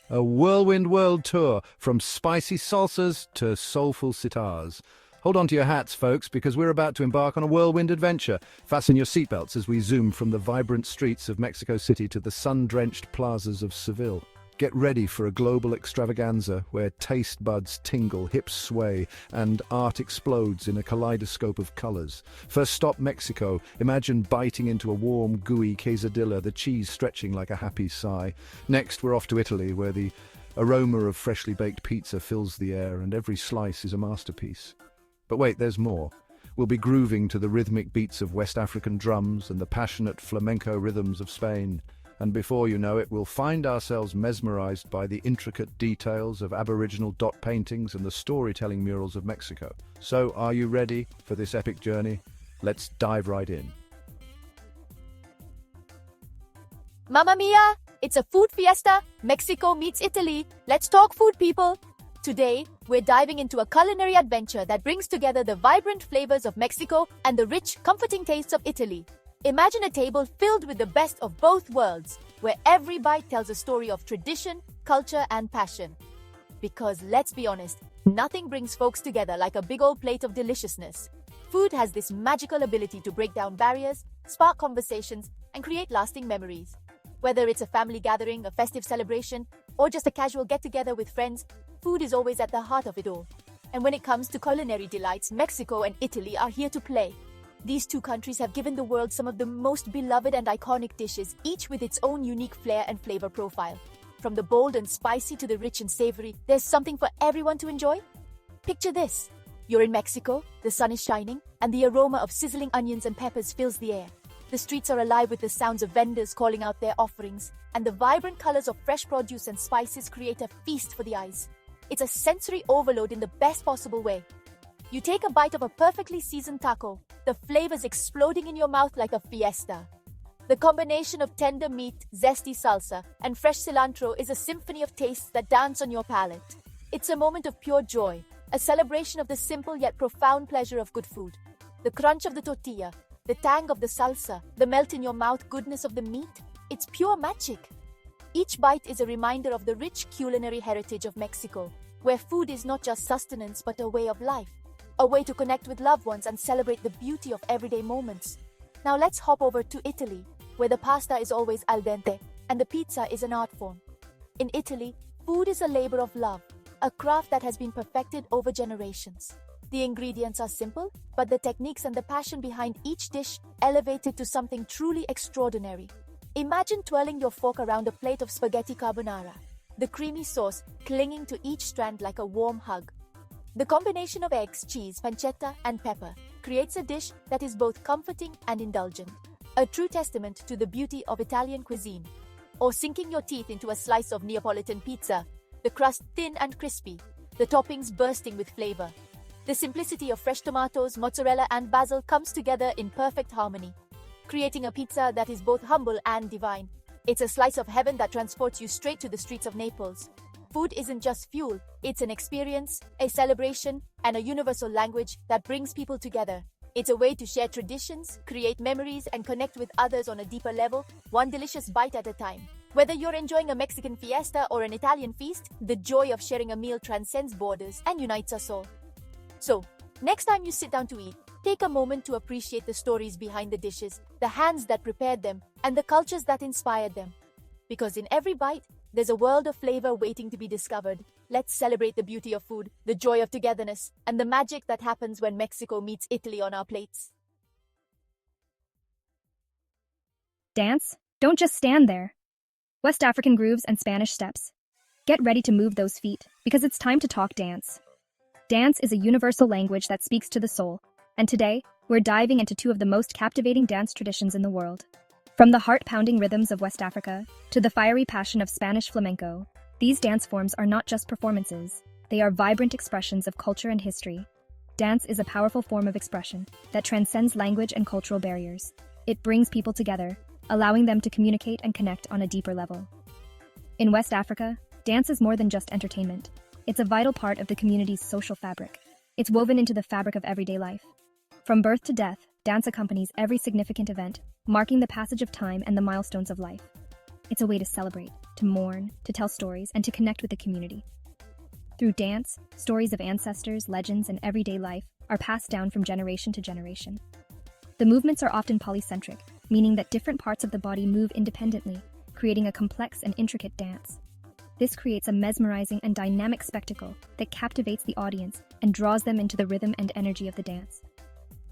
A whirlwind world tour from spicy salsas to soulful sitars. Hold on to your hats, folks, because we're about to embark on a whirlwind adventure. Fasten your seatbelts as we zoom from the vibrant streets of Mexico City to the sun-drenched plazas of Seville. Get ready for a global extravaganza where taste buds tingle, hips sway, and art explodes in a kaleidoscope of colors. First stop, Mexico. Imagine biting into a warm, gooey quesadilla, the cheese stretching like a happy sigh. Next, we're off to Italy, where the aroma of freshly baked pizza fills the air and every slice is a masterpiece. But wait, there's more. We'll be grooving to the rhythmic beats of West African drums and the passionate flamenco rhythms of Spain. And before you know it, we'll find ourselves mesmerized by the intricate details of Aboriginal dot paintings and the storytelling murals of Mexico. So, are you ready for this epic journey? Let's dive right in. Mamma mia! It's a food fiesta! Mexico meets Italy! Let's talk food, people! Today, we're diving into a culinary adventure that brings together the vibrant flavors of Mexico and the rich, comforting tastes of Italy. Imagine a table filled with the best of both worlds, where every bite tells a story of tradition, culture, and passion. Because let's be honest, nothing brings folks together like a big old plate of deliciousness. Food has this magical ability to break down barriers, spark conversations, and create lasting memories. Whether it's a family gathering, a festive celebration, or just a casual get-together with friends, food is always at the heart of it all. And when it comes to culinary delights, Mexico and Italy are here to play. These two countries have given the world some of the most beloved and iconic dishes, each with its own unique flair and flavor profile. From the bold and spicy to the rich and savory, there's something for everyone to enjoy. Picture this. You're in Mexico, the sun is shining, and the aroma of sizzling onions and peppers fills the air. The streets are alive with the sounds of vendors calling out their offerings, and the vibrant colors of fresh produce and spices create a feast for the eyes. It's a sensory overload in the best possible way. You take a bite of a perfectly seasoned taco, the flavors exploding in your mouth like a fiesta. The combination of tender meat, zesty salsa, and fresh cilantro is a symphony of tastes that dance on your palate. It's a moment of pure joy, a celebration of the simple yet profound pleasure of good food. The crunch of the tortilla, the tang of the salsa, the melt in your mouth goodness of the meat, it's pure magic. Each bite is a reminder of the rich culinary heritage of Mexico, where food is not just sustenance but a way of life. A way to connect with loved ones and celebrate the beauty of everyday moments. Now let's hop over to Italy, where the pasta is always al dente, and the pizza is an art form. In Italy, food is a labor of love, a craft that has been perfected over generations. The ingredients are simple, but the techniques and the passion behind each dish elevate it to something truly extraordinary. Imagine twirling your fork around a plate of spaghetti carbonara, the creamy sauce clinging to each strand like a warm hug. The combination of eggs, cheese, pancetta, and pepper creates a dish that is both comforting and indulgent, a true testament to the beauty of Italian cuisine. Or sinking your teeth into a slice of Neapolitan pizza, the crust thin and crispy, the toppings bursting with flavor. The simplicity of fresh tomatoes, mozzarella, and basil comes together in perfect harmony, creating a pizza that is both humble and divine. It's a slice of heaven that transports you straight to the streets of Naples. Food isn't just fuel, it's an experience, a celebration, and a universal language that brings people together. It's a way to share traditions, create memories, and connect with others on a deeper level, one delicious bite at a time. Whether you're enjoying a Mexican fiesta or an Italian feast, the joy of sharing a meal transcends borders and unites us all. So, next time you sit down to eat, take a moment to appreciate the stories behind the dishes, the hands that prepared them, and the cultures that inspired them. Because in every bite, there's a world of flavor waiting to be discovered. Let's celebrate the beauty of food, the joy of togetherness, and the magic that happens when Mexico meets Italy on our plates. Dance? Don't just stand there. West African grooves and Spanish steps. Get ready to move those feet, because it's time to talk dance. Dance is a universal language that speaks to the soul, and today, we're diving into two of the most captivating dance traditions in the world. From the heart-pounding rhythms of West Africa to the fiery passion of Spanish flamenco, these dance forms are not just performances, they are vibrant expressions of culture and history. Dance is a powerful form of expression that transcends language and cultural barriers. It brings people together, allowing them to communicate and connect on a deeper level. In West Africa, dance is more than just entertainment. It's a vital part of the community's social fabric. It's woven into the fabric of everyday life. From birth to death, dance accompanies every significant event, marking the passage of time and the milestones of life. It's a way to celebrate, to mourn, to tell stories, and to connect with the community. Through dance, stories of ancestors, legends, and everyday life are passed down from generation to generation. The movements are often polycentric, meaning that different parts of the body move independently, creating a complex and intricate dance. This creates a mesmerizing and dynamic spectacle that captivates the audience and draws them into the rhythm and energy of the dance.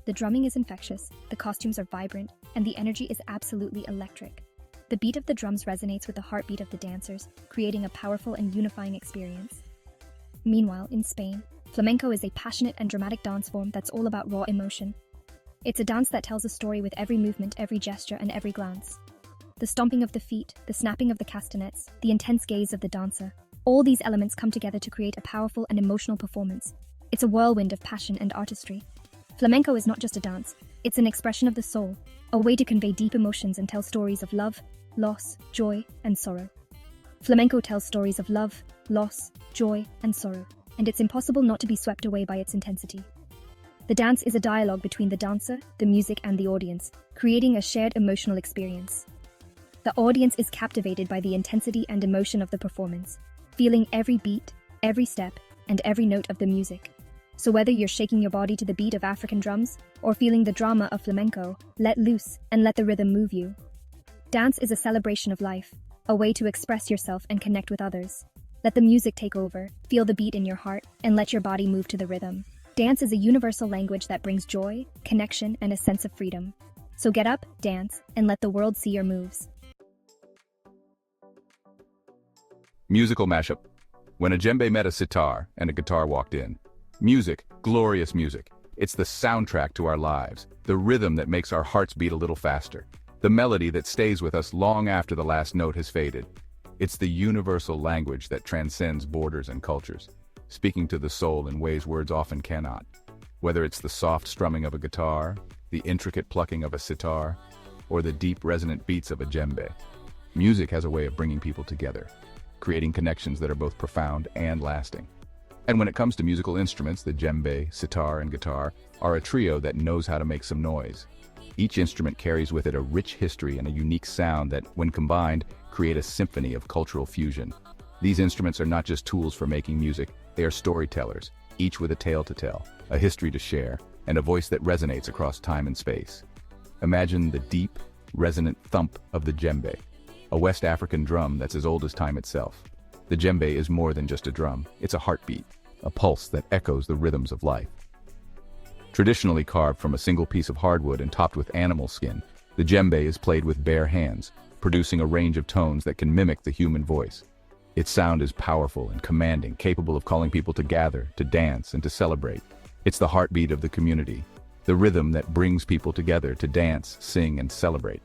The drumming is infectious, the costumes are vibrant, and the energy is absolutely electric. The beat of the drums resonates with the heartbeat of the dancers, creating a powerful and unifying experience. Meanwhile, in Spain, flamenco is a passionate and dramatic dance form that's all about raw emotion. It's a dance that tells a story with every movement, every gesture, and every glance. The stomping of the feet, the snapping of the castanets, the intense gaze of the dancer, all these elements come together to create a powerful and emotional performance. It's a whirlwind of passion and artistry. Flamenco is not just a dance, it's an expression of the soul, a way to convey deep emotions and tell stories of love, loss, joy, and sorrow. Flamenco tells stories of love, loss, joy, and sorrow, and it's impossible not to be swept away by its intensity. The dance is a dialogue between the dancer, the music, and the audience, creating a shared emotional experience. The audience is captivated by the intensity and emotion of the performance, feeling every beat, every step, and every note of the music. So whether you're shaking your body to the beat of African drums or feeling the drama of flamenco, let loose and let the rhythm move you. Dance is a celebration of life, a way to express yourself and connect with others. Let the music take over, feel the beat in your heart, and let your body move to the rhythm. Dance is a universal language that brings joy, connection, and a sense of freedom. So get up, dance, and let the world see your moves. Musical mashup. When a djembe met a sitar and a guitar walked in. Music, glorious music. It's the soundtrack to our lives, the rhythm that makes our hearts beat a little faster, the melody that stays with us long after the last note has faded. It's the universal language that transcends borders and cultures, speaking to the soul in ways words often cannot. Whether it's the soft strumming of a guitar, the intricate plucking of a sitar, or the deep resonant beats of a djembe, music has a way of bringing people together, creating connections that are both profound and lasting. And when it comes to musical instruments, the djembe, sitar, and guitar are a trio that knows how to make some noise. Each instrument carries with it a rich history and a unique sound that, when combined, create a symphony of cultural fusion. These instruments are not just tools for making music, they are storytellers, each with a tale to tell, a history to share, and a voice that resonates across time and space. Imagine the deep, resonant thump of the djembe, a West African drum that's as old as time itself. The djembe is more than just a drum, it's a heartbeat, a pulse that echoes the rhythms of life. Traditionally carved from a single piece of hardwood and topped with animal skin, the djembe is played with bare hands, producing a range of tones that can mimic the human voice. Its sound is powerful and commanding, capable of calling people to gather, to dance, and to celebrate. It's the heartbeat of the community, the rhythm that brings people together to dance, sing, and celebrate.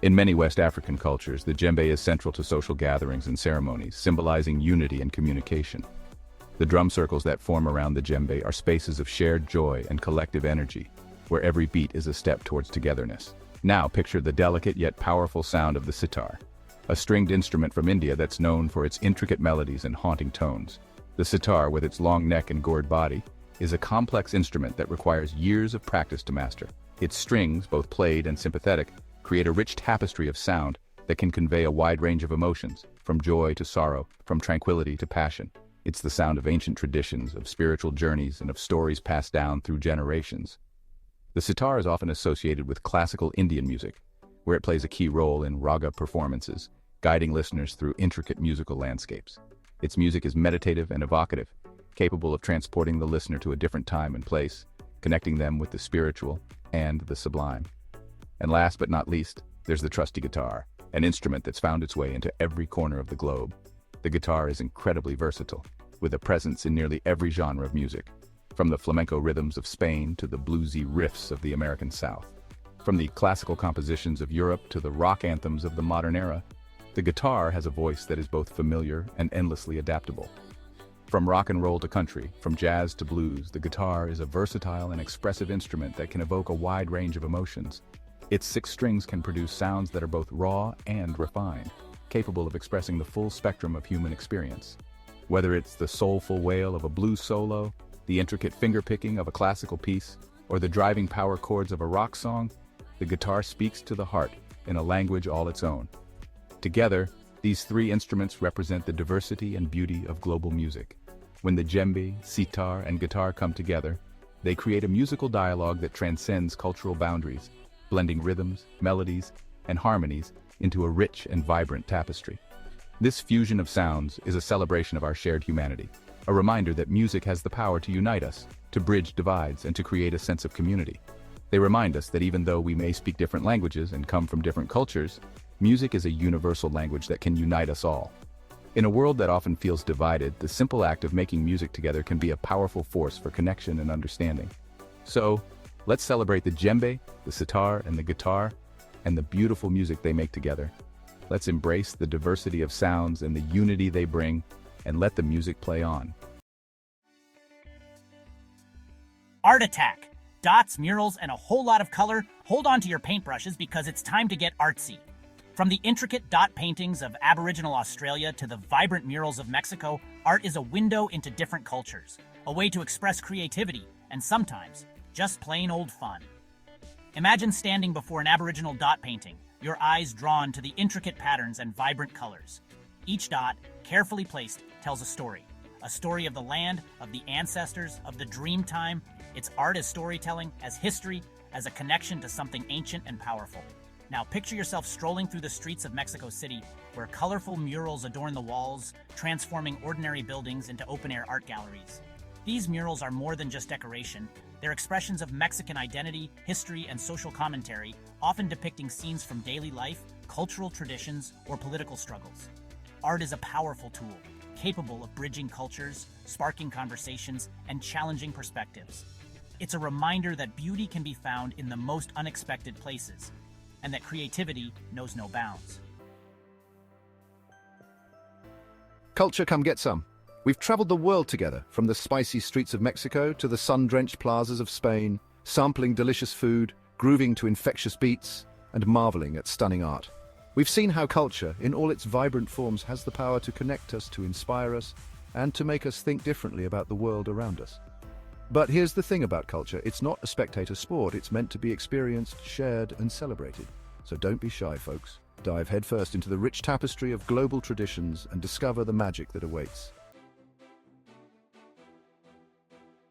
In many West African cultures, the djembe is central to social gatherings and ceremonies, symbolizing unity and communication. The drum circles that form around the djembe are spaces of shared joy and collective energy, where every beat is a step towards togetherness. Now picture the delicate yet powerful sound of the sitar, a stringed instrument from India that's known for its intricate melodies and haunting tones. The sitar, with its long neck and gourd body, is a complex instrument that requires years of practice to master. Its strings, both played and sympathetic, create a rich tapestry of sound that can convey a wide range of emotions, from joy to sorrow, from tranquility to passion. It's the sound of ancient traditions, of spiritual journeys, and of stories passed down through generations. The sitar is often associated with classical Indian music, where it plays a key role in raga performances, guiding listeners through intricate musical landscapes. Its music is meditative and evocative, capable of transporting the listener to a different time and place, connecting them with the spiritual and the sublime. And last but not least, there's the trusty guitar, an instrument that's found its way into every corner of the globe. The guitar is incredibly versatile, with a presence in nearly every genre of music, from the flamenco rhythms of Spain to the bluesy riffs of the American South. From the classical compositions of Europe to the rock anthems of the modern era, the guitar has a voice that is both familiar and endlessly adaptable. From rock and roll to country, from jazz to blues, the guitar is a versatile and expressive instrument that can evoke a wide range of emotions. Its 6 strings can produce sounds that are both raw and refined, capable of expressing the full spectrum of human experience. Whether it's the soulful wail of a blues solo, the intricate finger-picking of a classical piece, or the driving power chords of a rock song, the guitar speaks to the heart in a language all its own. Together, these three instruments represent the diversity and beauty of global music. When the djembe, sitar, and guitar come together, they create a musical dialogue that transcends cultural boundaries, blending rhythms, melodies, and harmonies into a rich and vibrant tapestry. This fusion of sounds is a celebration of our shared humanity, a reminder that music has the power to unite us, to bridge divides, and to create a sense of community. They remind us that even though we may speak different languages and come from different cultures, music is a universal language that can unite us all. In a world that often feels divided, the simple act of making music together can be a powerful force for connection and understanding. So, let's celebrate the djembe, the sitar, and the guitar, and the beautiful music they make together. Let's embrace the diversity of sounds and the unity they bring, and let the music play on. Art attack! Dots, murals, and a whole lot of color. Hold on to your paintbrushes because it's time to get artsy. From the intricate dot paintings of Aboriginal Australia to the vibrant murals of Mexico, art is a window into different cultures, a way to express creativity, and sometimes, just plain old fun. Imagine standing before an Aboriginal dot painting, your eyes drawn to the intricate patterns and vibrant colors. Each dot, carefully placed, tells a story of the land, of the ancestors, of the dream time. It's art as storytelling, as history, as a connection to something ancient and powerful. Now picture yourself strolling through the streets of Mexico City, where colorful murals adorn the walls, transforming ordinary buildings into open-air art galleries. These murals are more than just decoration. They're expressions of Mexican identity, history, and social commentary, often depicting scenes from daily life, cultural traditions, or political struggles. Art is a powerful tool, capable of bridging cultures, sparking conversations, and challenging perspectives. It's a reminder that beauty can be found in the most unexpected places, and that creativity knows no bounds. Culture, come get some. We've traveled the world together, from the spicy streets of Mexico to the sun-drenched plazas of Spain, sampling delicious food, grooving to infectious beats, and marveling at stunning art. We've seen how culture, in all its vibrant forms, has the power to connect us, to inspire us, and to make us think differently about the world around us. But here's the thing about culture, it's not a spectator sport, it's meant to be experienced, shared, and celebrated. So don't be shy, folks. Dive headfirst into the rich tapestry of global traditions and discover the magic that awaits.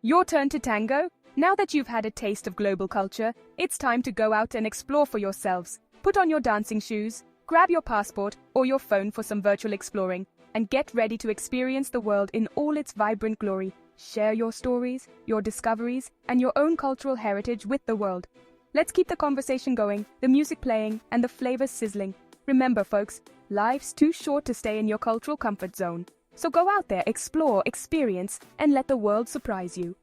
Your turn to tango. Now that you've had a taste of global culture, it's time to go out and explore for yourselves. Put on your dancing shoes, grab your passport or your phone for some virtual exploring, and get ready to experience the world in all its vibrant glory. Share your stories, your discoveries, and your own cultural heritage with the world. Let's keep the conversation going, the music playing, and the flavors sizzling. Remember, folks, life's too short to stay in your cultural comfort zone. So go out there, explore, experience, and let the world surprise you.